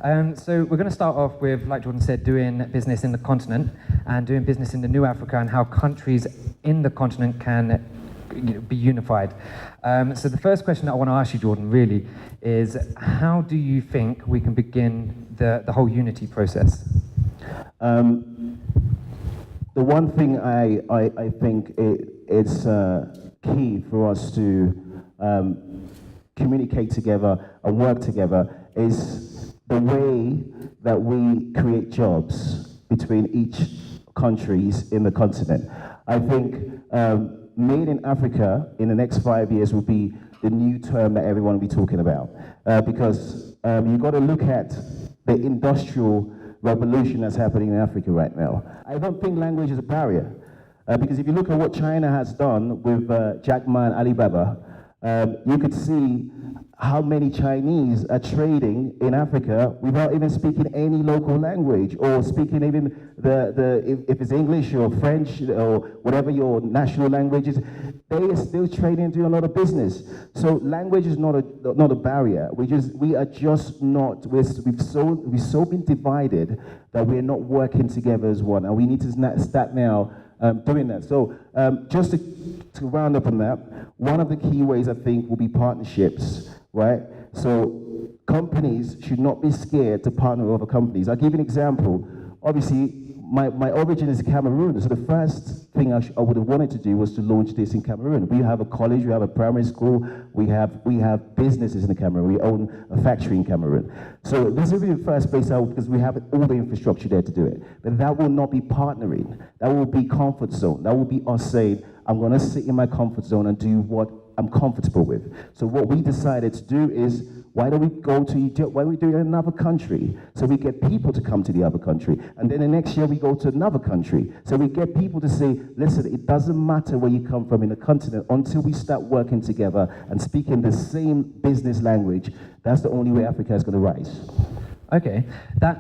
So we're going to start off with, like Jordan said, doing business in the continent and doing business in the new Africa and how countries in the continent can be unified. So the first question that I want to ask you, Jordan, really is how do you think we can begin the whole unity process? The one thing I think it's key for us to communicate together and work together is the way that we create jobs between each countries in the continent. I think Made in Africa in the next 5 years will be the new term that everyone will be talking about, because you've got to look at the industrial revolution that's happening in Africa right now. I don't think language is a barrier, because if you look at what China has done with Jack Ma and Alibaba, you could see how many Chinese are trading in Africa without even speaking any local language, or speaking even if it's English or French or whatever your national language is, they are still trading and doing a lot of business. So language is not a barrier. We've so been divided that we're not working together as one, and we need to start now doing that. So just to round up on that, one of the key ways I think will be partnerships, right? So companies should not be scared to partner with other companies. I'll give you an example. Obviously, my origin is Cameroon, so the first thing I would have wanted to do was to launch this in Cameroon. We have a college, we have a primary school, we have businesses in Cameroon, we own a factory in Cameroon. So this will be the first place because we have all the infrastructure there to do it. But that will not be partnering, that will be comfort zone. That will be us saying, I'm gonna sit in my comfort zone and do what I'm comfortable with. So what we decided to do is, why don't we go to Egypt? Why don't we do it in another country? So we get people to come to the other country. And then the next year we go to another country. So we get people to say, listen, it doesn't matter where you come from in the continent until we start working together and speaking the same business language. That's the only way Africa is going to rise. Okay, that,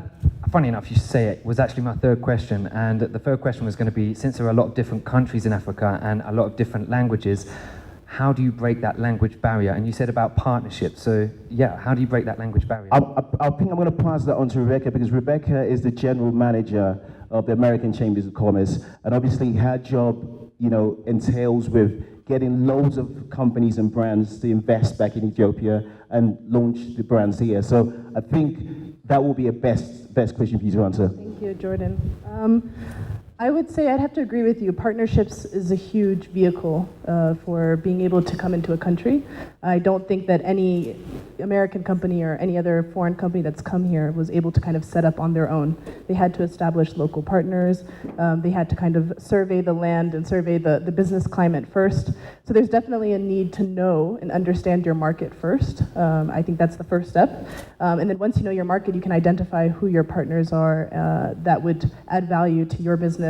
funny enough, you should say it, was actually my third question. And the third question was going to be, since there are a lot of different countries in Africa and a lot of different languages, how do you break that language barrier? And you said about partnerships. So yeah, how do you break that language barrier? I think I'm going to pass that on to Rebecca, because Rebecca is the general manager of the American Chambers of Commerce. And obviously her job, entails with getting loads of companies and brands to invest back in Ethiopia and launch the brands here. So I think that will be a best question for you to answer. Thank you, Jordan. I would say I'd have to agree with you. Partnerships is a huge vehicle for being able to come into a country. I don't think that any American company or any other foreign company that's come here was able to kind of set up on their own. They had to establish local partners. They had to kind of survey the land and survey the business climate first. So there's definitely a need to know and understand your market first. I think that's the first step. And then once you know your market, you can identify who your partners are that would add value to your business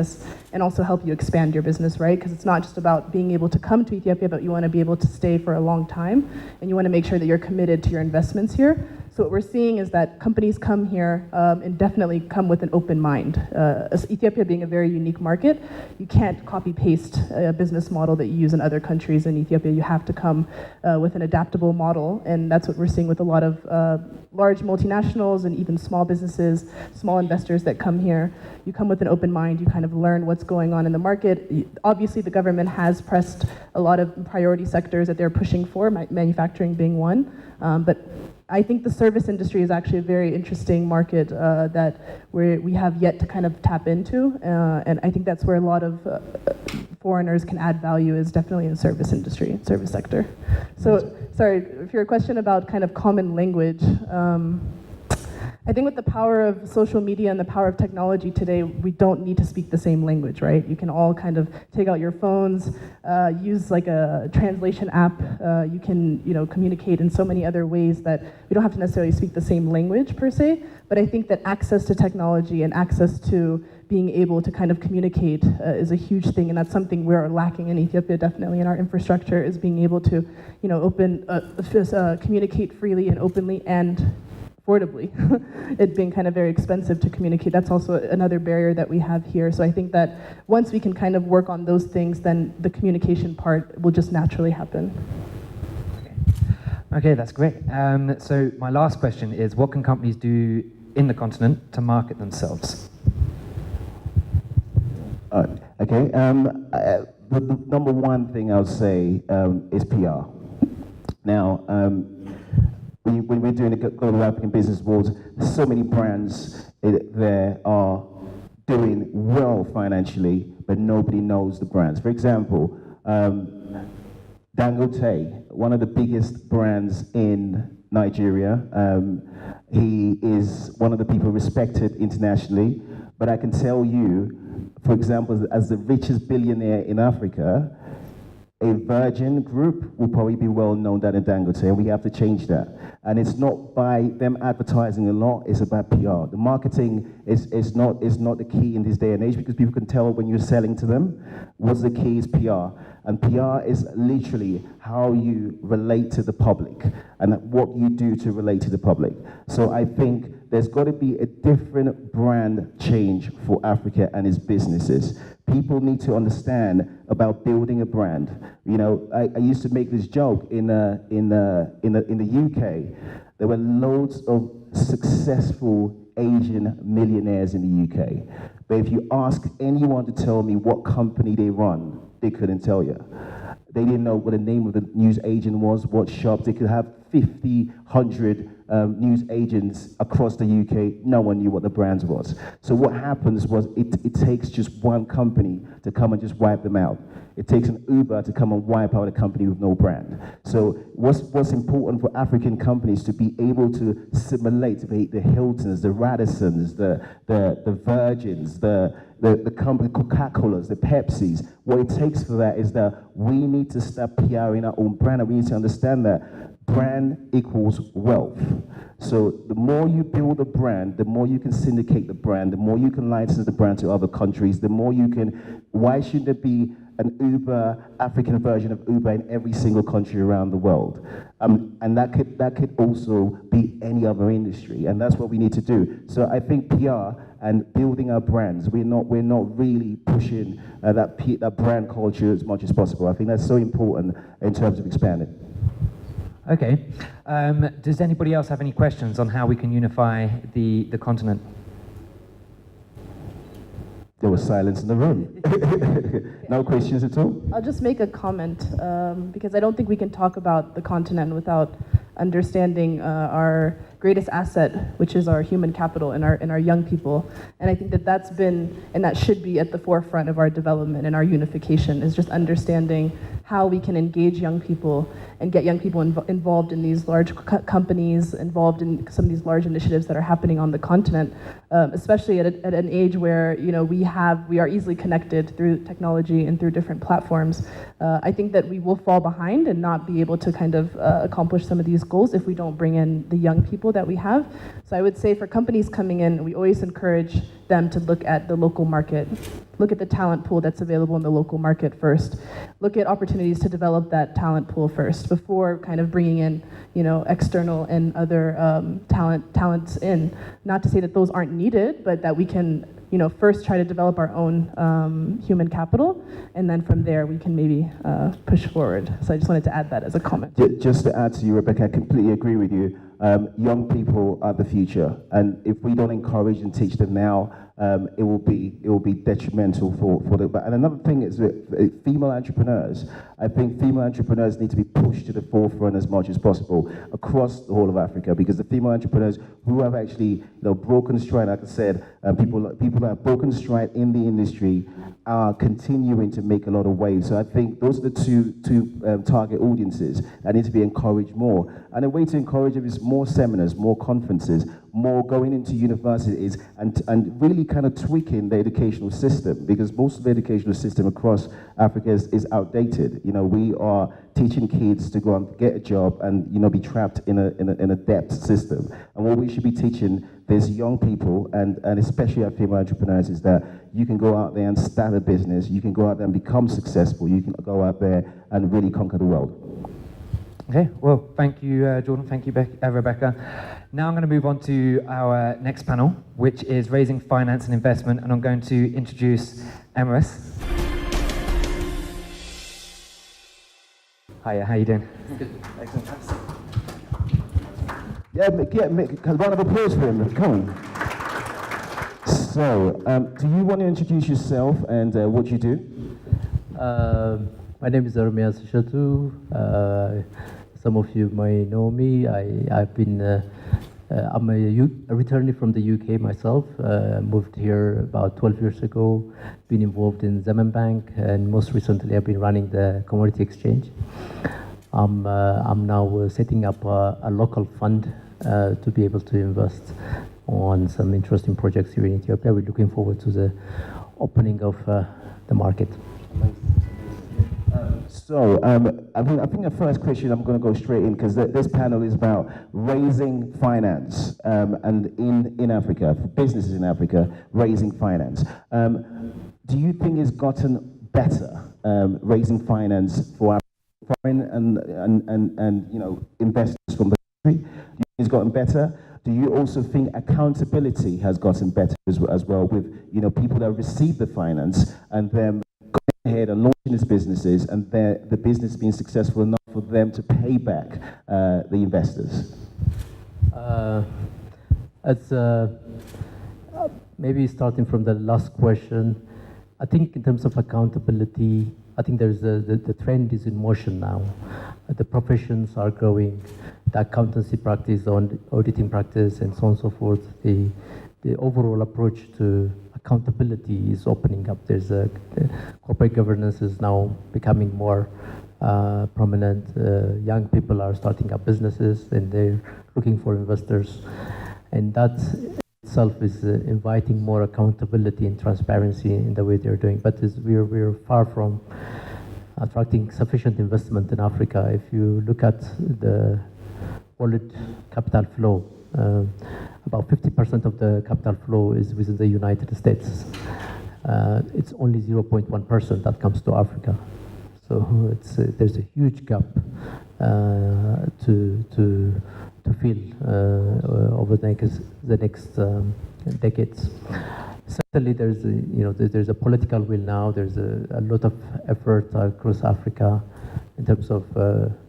and also help you expand your business, right? Because it's not just about being able to come to Ethiopia, but you want to be able to stay for a long time, and you want to make sure that you're committed to your investments here. So what we're seeing is that companies come here and definitely come with an open mind. Ethiopia being a very unique market, you can't copy-paste a business model that you use in other countries in Ethiopia. You have to come with an adaptable model, and that's what we're seeing with a lot of large multinationals and even small businesses, small investors that come here. You come with an open mind, you kind of learn what's going on in the market. Obviously, the government has pressed a lot of priority sectors that they're pushing for, manufacturing being one, but I think the service industry is actually a very interesting market that we have yet to kind of tap into, and I think that's where a lot of foreigners can add value, is definitely in the service industry, service sector. So, sorry, for your question about kind of common language, I think with the power of social media and the power of technology today, we don't need to speak the same language, right? You can all kind of take out your phones, use like a translation app. You can, communicate in so many other ways that we don't have to necessarily speak the same language per se. But I think that access to technology and access to being able to kind of communicate is a huge thing, and that's something we're lacking in Ethiopia, definitely in our infrastructure, is being able to, communicate freely and openly and affordably. It being kind of very expensive to communicate, that's also another barrier that we have here. So I think that once we can kind of work on those things, then the communication part will just naturally happen. Okay, that's great. So my last question is, what can companies do in the continent to market themselves? Okay. The number one thing I'll say is PR. Now, when we're doing the Global African Business Awards, so many brands there are doing well financially, but nobody knows the brands. For example, Dangote, one of the biggest brands in Nigeria. He is one of the people respected internationally, but I can tell you, for example, as the richest billionaire in Africa, a Virgin Group will probably be well known than a Dangote, and we have to change that. And it's not by them advertising a lot, it's about PR. The marketing is not the key in this day and age, because people can tell when you're selling to them. What's the key is PR. And PR is literally how you relate to the public and what you do to relate to the public. So I think there's got to be a different brand change for Africa and its businesses. People need to understand about building a brand. You know, I used to make this joke in the UK. There were loads of successful Asian millionaires in the UK. But if you ask anyone to tell me what company they run, they couldn't tell you. They didn't know what the name of the news agent was, what shops. They could have 50, 100 news agents across the UK. No one knew what the brands was. So what happens was it takes just one company to come and just wipe them out. It takes an Uber to come and wipe out a company with no brand. So what's important for African companies to be able to simulate the Hiltons, the Radissons, the Virgins, the company Coca-Colas, the Pepsis. What it takes for that is that we need to start PRing our own brand, and we need to understand that brand equals wealth. So the more you build a brand, the more you can syndicate the brand, the more you can license the brand to other countries, the more you can. Why should there be an Uber, African version of Uber in every single country around the world? And that could also be any other industry, and that's what we need to do. So I think PR and building our brands, we're not really pushing that brand culture as much as possible. I think that's so important in terms of expanding. Okay. Does anybody else have any questions on how we can unify the continent? There was silence in the room. No questions at all? I'll just make a comment, because I don't think we can talk about the continent without understanding our greatest asset, which is our human capital and our young people. And I think that's been, and that should be at the forefront of our development and our unification, is just understanding how we can engage young people and get young people involved in these large companies, involved in some of these large initiatives that are happening on the continent, especially at an age where we are easily connected through technology and through different platforms. I think that we will fall behind and not be able to kind of accomplish some of these goals if we don't bring in the young people that we have. So I would say for companies coming in, we always encourage them to look at the local market, look at the talent pool that's available in the local market first, look at opportunities to develop that talent pool first before kind of bringing in external and other talents in. Not to say that those aren't needed, but that we can first try to develop our own human capital, and then from there we can maybe push forward. So I just wanted to add that as a comment. Just to add to you, Rebecca, I completely agree with you. Young people are the future, and if we don't encourage and teach them now, it will be detrimental for the. And another thing is that female entrepreneurs. I think female entrepreneurs need to be pushed to the forefront as much as possible across the whole of Africa, because the female entrepreneurs who have actually broken stride, like I said, people that have broken stride in the industry are continuing to make a lot of waves. So I think those are the two target audiences that need to be encouraged more. And a way to encourage them is more seminars, more conferences, more going into universities, and really kind of tweaking the educational system, because most of the educational system across Africa is outdated. We are teaching kids to go and get a job and be trapped in a debt system. And what we should be teaching these young people, and especially our female entrepreneurs, is that you can go out there and start a business, you can go out there and become successful, you can go out there and really conquer the world. Okay, well, thank you, Jordan. Thank you, Rebecca. Now I'm going to move on to our next panel, which is raising finance and investment, and I'm going to introduce Emrys. Hiya, how you doing? Good. Excellent. Yeah, round of applause for him. Come on. So, do you want to introduce yourself and what you do? My name is Armias Shatu. Some of you may know me. I'm a returnee from the UK myself. Moved here about 12 years ago. Been involved in Zemen Bank, and most recently I've been running the commodity exchange. I'm now setting up a local fund to be able to invest on some interesting projects here in Ethiopia. We're looking forward to the opening of the market. So, I think the first question I'm going to go straight in, because this panel is about raising finance and in Africa, for businesses in Africa, raising finance. Do you think it's gotten better, raising finance for foreign and investors from the country? Do you think it's gotten better? Do you also think accountability has gotten better as well with people that receive the finance and them going ahead and launching these businesses and the business being successful enough for them to pay back the investors? Maybe starting from the last question, I think in terms of accountability, I think there's the trend is in motion now. The professions are growing, the accountancy practice, the auditing practice, and so on and so forth. The overall approach to accountability is opening up. Corporate governance is now becoming more prominent. Young people are starting up businesses and they're looking for investors, and that itself is inviting more accountability and transparency in the way they're doing. But we're far from attracting sufficient investment in Africa. If you look at the world capital flow, about 50% of the capital flow is within the United States. It's only 0.1% that comes to Africa. So there's a huge gap to fill over the next decades. Certainly, there's a political will now. There's a lot of effort across Africa in terms of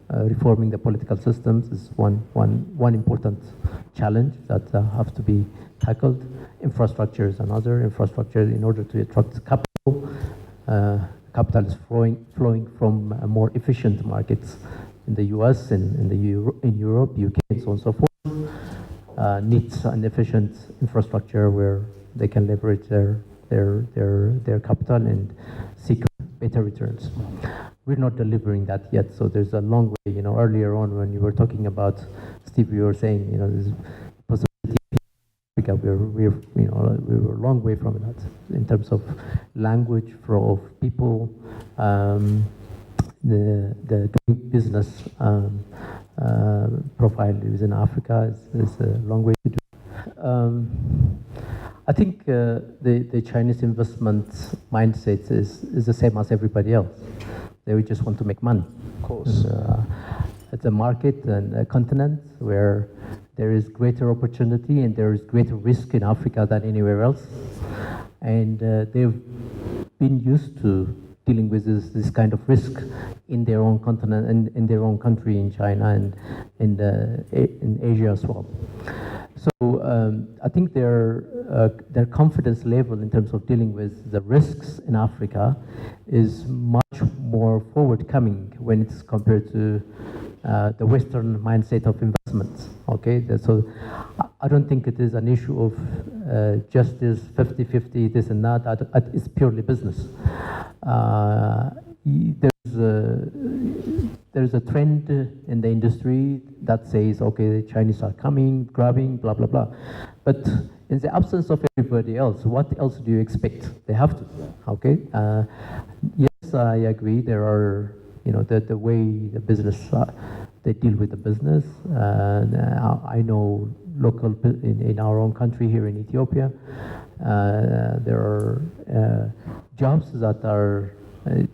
reforming the political systems. Is one important challenge that have to be tackled. Infrastructure is another. Infrastructure, in order to attract capital, capital is flowing from more efficient markets in the US and in Europe, UK, and so on and so forth. Needs an efficient infrastructure where they can leverage their capital and seek better returns. We're not delivering that yet, so there's a long way. Earlier on when you were talking about, Steve, you were saying, there's possibility in Africa. We were a long way from that in terms of language of people. The doing business profile within Africa is a long way to do. I think the Chinese investment mindset is the same as everybody else. They just want to make money. Of course. It's a market and a continent where there is greater opportunity and there is greater risk in Africa than anywhere else. And they've been used to dealing with this kind of risk in their own continent and in their own country, in China and in Asia as well. So I think their confidence level in terms of dealing with the risks in Africa is much more forward-coming when it's compared to the Western mindset of investments. Okay, so I don't think it is an issue of justice, 50-50, this and that. It's purely business. There's a trend in the industry that says, okay, the Chinese are coming, grabbing, blah, blah, blah. But in the absence of everybody else, what else do you expect? They have to, okay? Yes, I agree. There are, the way the business, they deal with the business. I know local, in our own country here in Ethiopia, there are jobs that are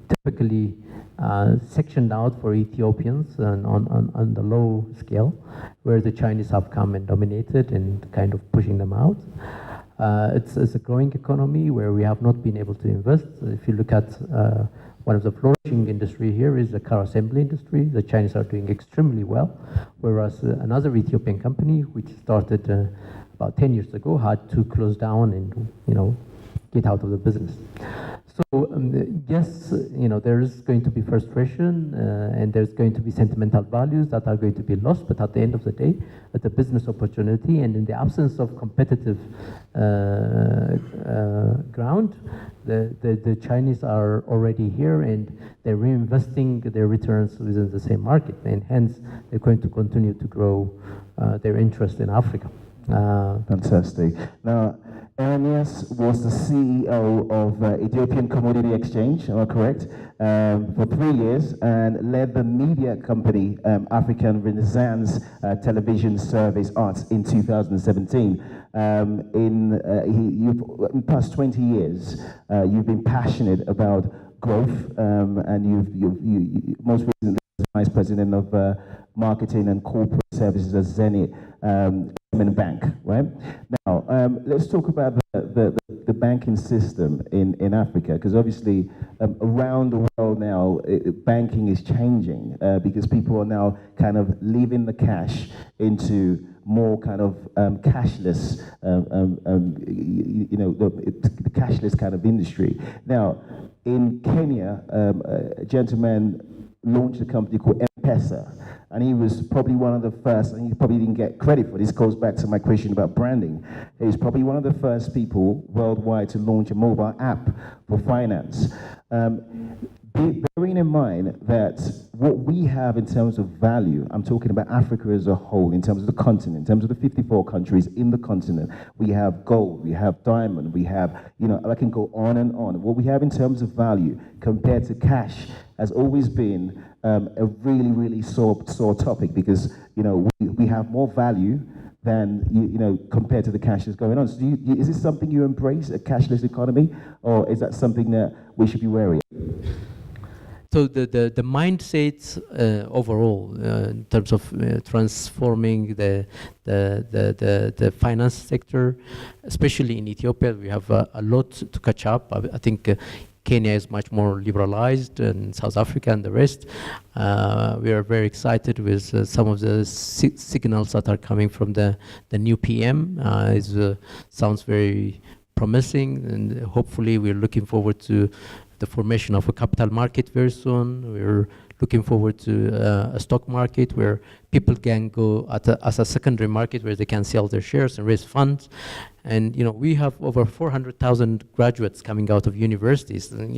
typically sectioned out for Ethiopians and on the low scale, where the Chinese have come and dominated and kind of pushing them out. It's a growing economy where we have not been able to invest. If you look at One of the flourishing industry here is the car assembly industry. The Chinese are doing extremely well, whereas another Ethiopian company, which started about 10 years ago, had to close down and get out of the business. So yes, there is going to be frustration and there's going to be sentimental values that are going to be lost, but at the end of the day, at the business opportunity and in the absence of competitive ground, the Chinese are already here and they're reinvesting their returns within the same market, and hence they're going to continue to grow their interest in Africa. Fantastic. Now, Ernest was the CEO of Ethiopian Commodity Exchange, am I correct, for 3 years, and led the media company African Renaissance Television Service Arts in 2017. In the past 20 years, you've been passionate about growth, and you've most recently Vice President of Marketing and Corporate Services at Zenith Bank, right? Now, let's talk about the banking system in Africa, because obviously around the world now, banking is changing because people are now kind of leaving the cash into more kind of cashless, the cashless kind of industry. Now, in Kenya, a gentleman launched a company called M-Pesa, and he was probably one of the first, and he probably didn't get credit for this, goes back to my question about branding. He was probably one of the first people worldwide to launch a mobile app for finance. Bearing in mind that what we have in terms of value, I'm talking about Africa as a whole, in terms of the continent, in terms of the 54 countries in the continent, we have gold, we have diamond, we have, I can go on and on. What we have in terms of value compared to cash has always been a really, really sore topic, because, we have more value than, compared to the cash that's going on. So is this something you embrace, a cashless economy, or is that something that we should be wary of? So the mindset overall in terms of transforming the finance sector, especially in Ethiopia, we have a lot to catch up. I think Kenya is much more liberalized, and South Africa and the rest. We are very excited with some of the signals that are coming from the new PM. It sounds very promising, and hopefully we're looking forward to the formation of a capital market very soon. We're looking forward to a stock market where people can go as a secondary market where they can sell their shares and raise funds. And we have over 400,000 graduates coming out of universities. And,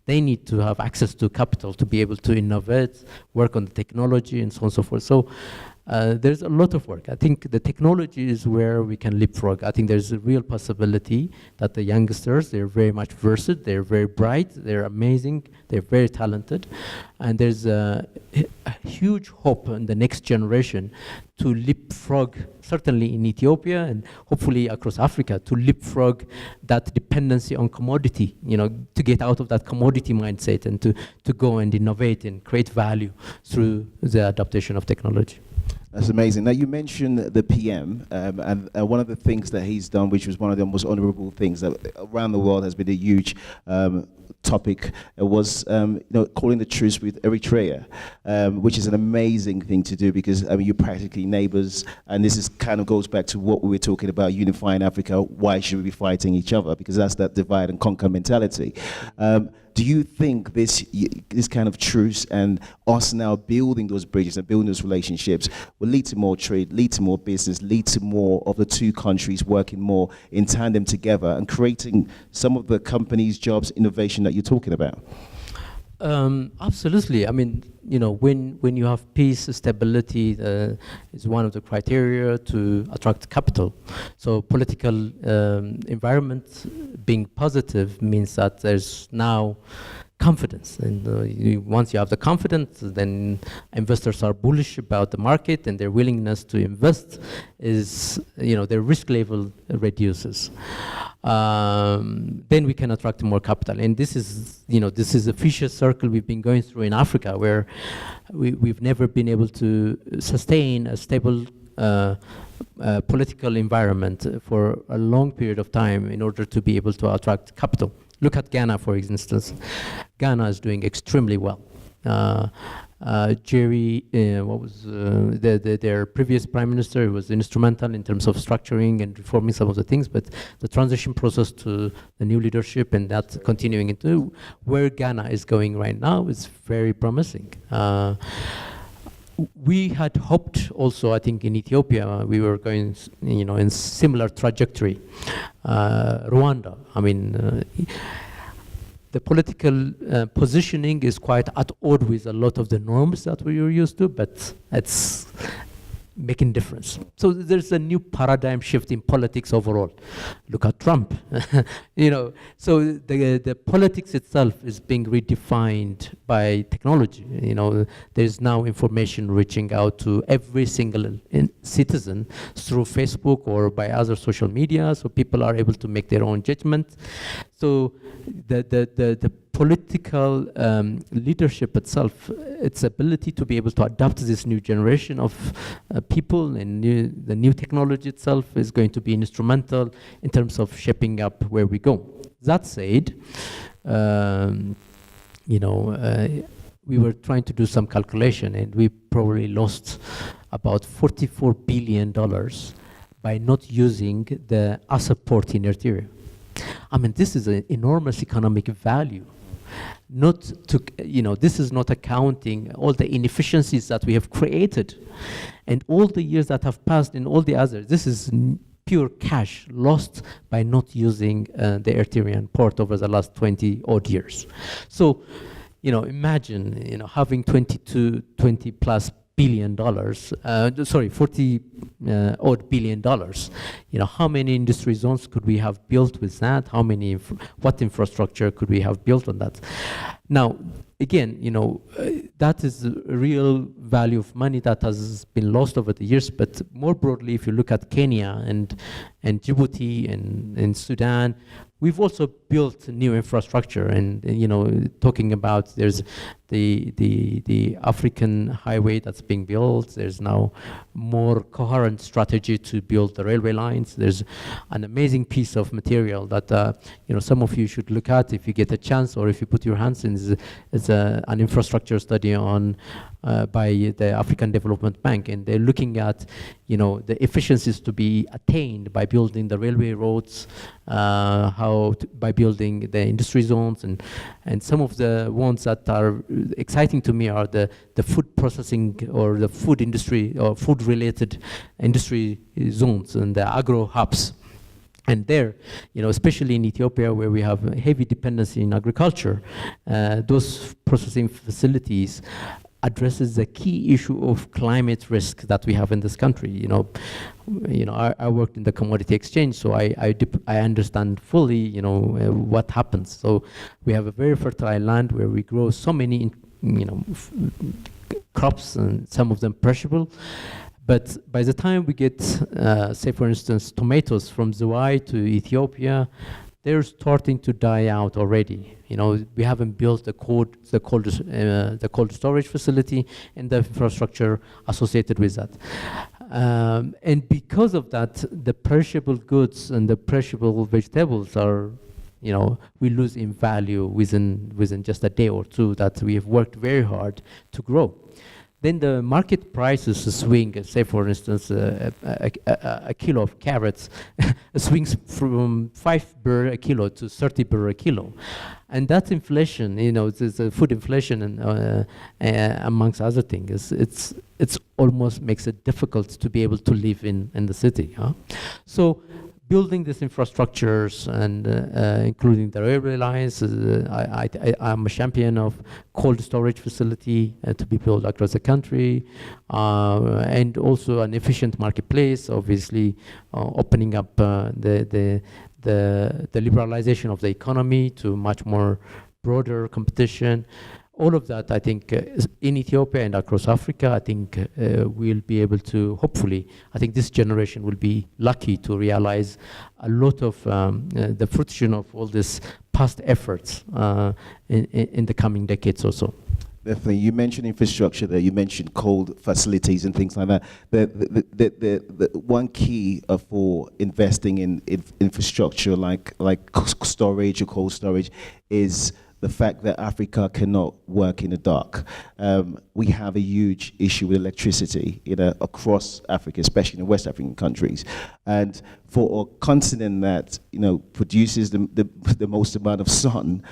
they need to have access to capital to be able to innovate, work on the technology, and so on and so forth. So there's a lot of work. I think the technology is where we can leapfrog. I think there's a real possibility that the youngsters, they're very much versed, they're very bright, they're amazing, they're very talented. And there's a huge hope in the next generation to leapfrog, certainly in Ethiopia and hopefully across Africa, to leapfrog that dependency on commodity, to get out of that commodity mindset and to go and innovate and create value through the adaptation of technology. That's amazing. Now, you mentioned the PM, and one of the things that he's done, which was one of the most honorable things that around the world has been a huge topic, was calling the truce with Eritrea, which is an amazing thing to do, because you're practically neighbors, and this is kind of goes back to what we were talking about, unifying Africa. Why should we be fighting each other? Because that's that divide and conquer mentality. Do you think this kind of truce and us now building those bridges and building those relationships will lead to more trade, lead to more business, lead to more of the two countries working more in tandem together and creating some of the companies, jobs, innovation that you're talking about? Absolutely. I mean, when you have peace, stability is one of the criteria to attract capital. So political environment being positive means that there's now confidence, and once you have the confidence, then investors are bullish about the market, and their willingness to invest is, their risk level reduces. Then we can attract more capital, and this is a vicious circle we've been going through in Africa, where we've never been able to sustain a stable political environment for a long period of time in order to be able to attract capital. Look at Ghana, for instance. Ghana is doing extremely well. Jerry, what was their previous prime minister, was instrumental in terms of structuring and reforming some of the things, but the transition process to the new leadership and that continuing into where Ghana is going right now is very promising. We had hoped also, I think in Ethiopia, we were going, in similar trajectory. Rwanda, I mean, the political positioning is quite at odds with a lot of the norms that we were used to, but it's making difference. So there's a new paradigm shift in politics overall. Look at Trump, So the politics itself is being redefined by technology. There's now information reaching out to every single citizen through Facebook or by other social media, so people are able to make their own judgment. So the political leadership itself, its ability to be able to adapt to this new generation of people and the new technology itself is going to be instrumental in terms of shaping up where we go. That said, we were trying to do some calculation and we probably lost about $44 billion by not using the asset port in Eritrea. I mean, this is an enormous economic value. This is not accounting all the inefficiencies that we have created and all the years that have passed and all the others. This is pure cash lost by not using the Eritrean port over the last 20 odd years. So, imagine, having 20 plus billion dollars, 40 odd billion dollars. How many industry zones could we have built with that? What infrastructure could we have built on that? Now, again, that is the real value of money that has been lost over the years. But more broadly, if you look at Kenya and Djibouti and Sudan, we've also built new infrastructure, and talking about there's the African highway that's being built. There's now more coherent strategy to build the railway lines. There's an amazing piece of material that some of you should look at if you get a chance, or if you put your hands in. It's an infrastructure study on by the African Development Bank, and they're looking at the efficiencies to be attained by building the railway roads, by building the industry zones, and some of the ones that are exciting to me are the food processing or the food industry or food related industry zones and the agro hubs. And there, especially in Ethiopia, where we have a heavy dependency in agriculture, those processing facilities addresses the key issue of climate risk that we have in this country. I worked in the commodity exchange, so I understand fully, what happens. So we have a very fertile land where we grow so many, crops, and some of them perishable. But by the time we get, say for instance, tomatoes from Zawai to Ethiopia, they're starting to die out already. We haven't built the cold storage facility and the infrastructure associated with that. And because of that, the perishable goods and the perishable vegetables are, we lose in value within just a day or two that we have worked very hard to grow. Then the market prices swing. Say, for instance, a kilo of carrots swings from 5 birr a kilo to 30 birr a kilo. And that's inflation, it's food inflation, and amongst other things. It's almost makes it difficult to be able to live in the city. So building these infrastructures and including the railway lines, I'm a champion of cold storage facility to be built across the country, and also an efficient marketplace, obviously opening up the liberalization of the economy to much more broader competition. All of that, I think, in Ethiopia and across Africa, I think we'll be able to, hopefully, I think this generation will be lucky to realize a lot of the fruition of all these past efforts in the coming decades or so. Definitely. You mentioned infrastructure there. You mentioned cold facilities and things like that. The one key for investing in infrastructure like storage or cold storage is the fact that Africa cannot work in the dark. We have a huge issue with electricity across Africa, especially in the West African countries. And for a continent that produces the most amount of sun,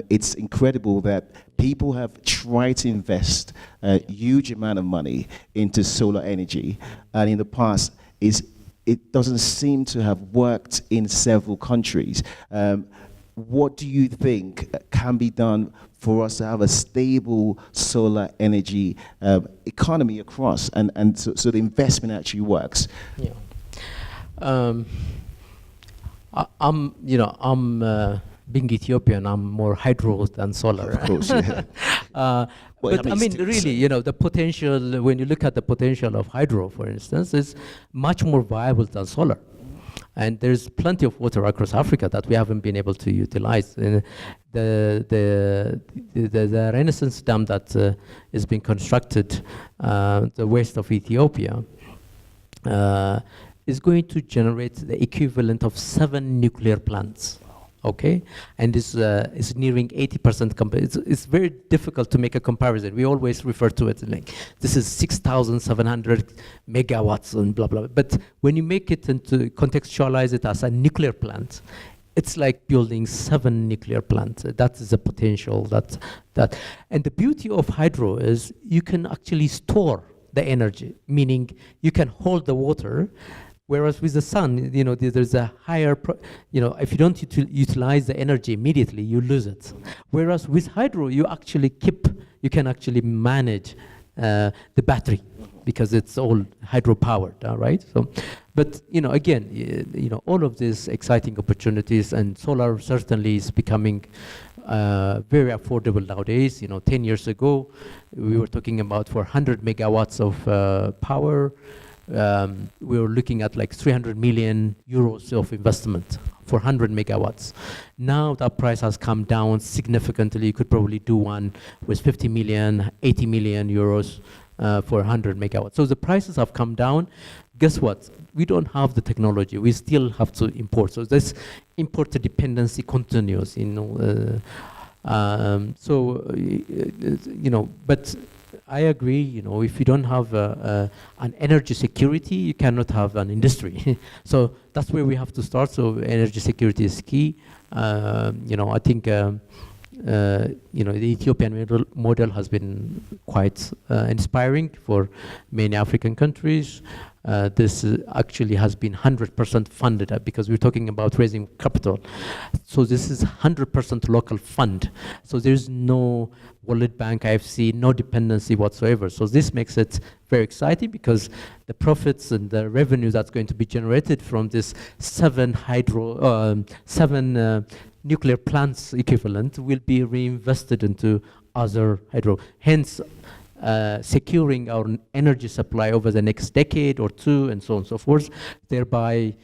it's incredible that people have tried to invest a huge amount of money into solar energy, and in the past it doesn't seem to have worked in several countries. What do you think can be done for us to have a stable solar energy economy across, and so the investment actually works? Yeah. I'm being Ethiopian, I'm more hydro than solar. Of course, yeah. But I mean, really, the potential, when you look at the potential of hydro, for instance, is much more viable than solar. And there's plenty of water across Africa that we haven't been able to utilize. The Renaissance Dam that is being constructed, the west of Ethiopia, is going to generate the equivalent of 7 nuclear plants. Okay, and it's nearing 80%. It's very difficult to make a comparison. We always refer to it like this is 6,700 megawatts and blah blah. But when you make it into contextualize it as a nuclear plant, it's like building 7 nuclear plants. That is the potential. And the beauty of hydro is you can actually store the energy, meaning you can hold the water. Whereas with the sun, there's a higher, if you don't utilize the energy immediately, you lose it. Whereas with hydro, you can actually manage the battery because it's all hydro-powered, right? So, but again, all of these exciting opportunities, and solar certainly is becoming very affordable nowadays. 10 years ago, we were talking about 400 megawatts of power. We were looking at like 300 million euros of investment for 100 megawatts. Now that price has come down significantly. You could probably do one with 50 million, 80 million euros for 100 megawatts. So the prices have come down. Guess what? We don't have the technology. We still have to import. So this import dependency continues. But I agree, if you don't have an energy security, you cannot have an industry. So that's where we have to start. So energy security is key. I think the Ethiopian model has been quite inspiring for many African countries. This actually has been 100% funded because we're talking about raising capital. So this is 100% local fund. So there's no World Bank, IFC, no dependency whatsoever. So this makes it very exciting because the profits and the revenue that's going to be generated from this 7 nuclear plants equivalent will be reinvested into other hydro. Hence, securing our energy supply over the next decade or 2 and so on and so forth, thereby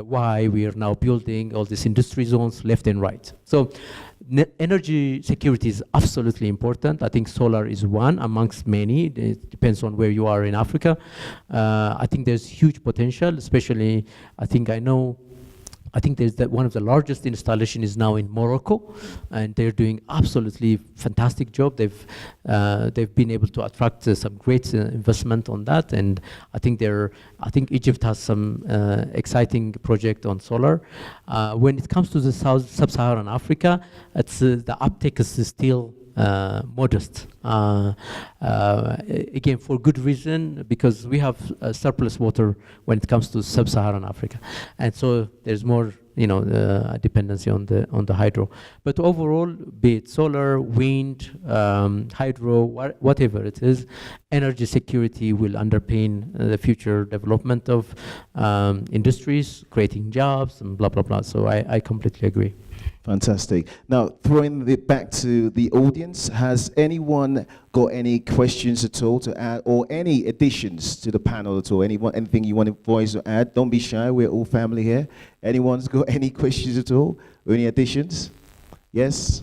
why we are now building all these industry zones left and right. So energy security is absolutely important. I think solar is one amongst many. It depends on where you are in Africa. I think there's huge potential, especially I think there's one of the largest installation is now in Morocco, and they're doing absolutely fantastic job. They've been able to attract some great investment on that, and I think Egypt has some exciting project on solar. When it comes to the sub-Saharan Africa, the uptake is still modest. Again, for good reason, because we have surplus water when it comes to sub-Saharan Africa, and so there's more, dependency on the hydro. But overall, be it solar, wind, hydro, whatever it is, energy security will underpin the future development of industries, creating jobs, and blah blah blah. So I completely agree. Fantastic. Now, throwing it back to the audience, has anyone got any questions at all to add, or any additions to the panel at all? Anything you want to voice or add? Don't be shy, we're all family here. Anyone's got any questions at all, or any additions? Yes?